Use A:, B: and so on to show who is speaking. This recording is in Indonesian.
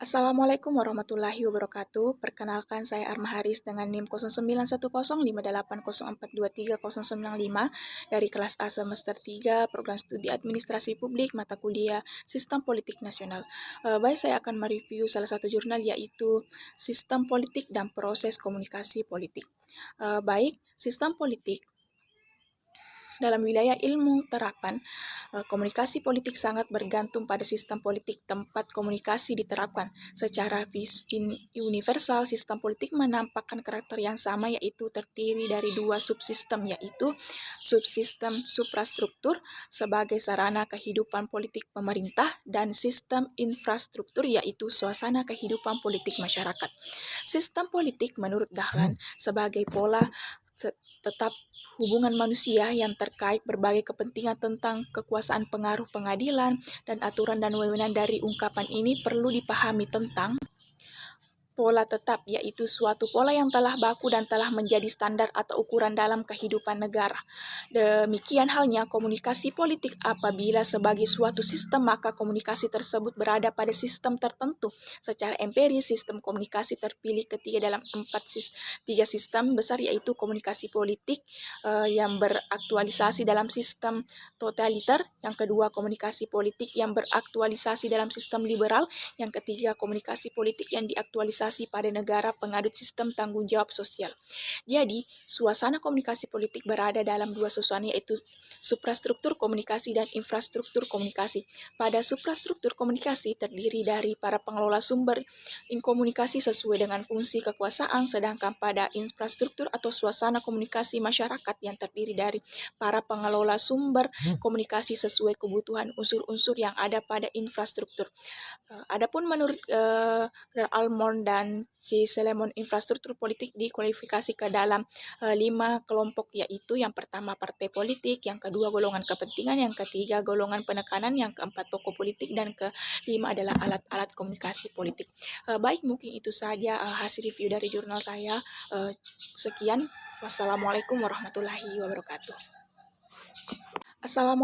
A: Assalamualaikum warahmatullahi wabarakatuh. Perkenalkan saya Arma Haris dengan NIM 09105804230095 dari kelas A semester 3 Program Studi Administrasi Publik mata kuliah Sistem Politik Nasional. Baik, saya akan mereview salah satu jurnal yaitu Sistem Politik dan Proses Komunikasi Politik. Baik, sistem politik dalam wilayah ilmu terapan, komunikasi politik sangat bergantung pada sistem politik tempat komunikasi diterapkan. Secara universal, sistem politik menampakkan karakter yang sama, yaitu terdiri dari dua subsistem, yaitu subsistem suprastruktur sebagai sarana kehidupan politik pemerintah dan sistem infrastruktur, yaitu suasana kehidupan politik masyarakat. Sistem politik menurut Dahlan sebagai pola tetap hubungan manusia yang terkait berbagai kepentingan tentang kekuasaan, pengaruh pengadilan, dan aturan dan wewenang. Dari ungkapan ini perlu dipahami tentang pola tetap, yaitu suatu pola yang telah baku dan telah menjadi standar atau ukuran dalam kehidupan negara. Demikian halnya komunikasi politik. Apabila sebagai suatu sistem, maka komunikasi tersebut berada pada sistem tertentu. Secara empiris, sistem komunikasi terpilih ketiga dalam tiga sistem besar, yaitu komunikasi politik yang beraktualisasi dalam sistem totaliter, yang kedua komunikasi politik yang beraktualisasi dalam sistem liberal, yang ketiga komunikasi politik yang diaktualisasi pada negara pengadut sistem tanggung jawab sosial. Jadi, suasana komunikasi politik berada dalam dua suasana, yaitu suprastruktur komunikasi dan infrastruktur komunikasi. Pada suprastruktur komunikasi terdiri dari para pengelola sumber komunikasi sesuai dengan fungsi kekuasaan, sedangkan pada infrastruktur atau suasana komunikasi masyarakat yang terdiri dari para pengelola sumber komunikasi sesuai kebutuhan unsur-unsur yang ada pada infrastruktur. Adapun menurut Almond dan C. Selemon, infrastruktur politik dikualifikasi ke dalam 5 kelompok, yaitu yang pertama partai politik, yang kedua golongan kepentingan, yang ketiga golongan penekanan, yang keempat tokoh politik, dan kelima adalah alat-alat komunikasi politik. Baik, mungkin itu saja hasil review dari jurnal saya. Sekian, wassalamualaikum warahmatullahi wabarakatuh. Assalamualaikum.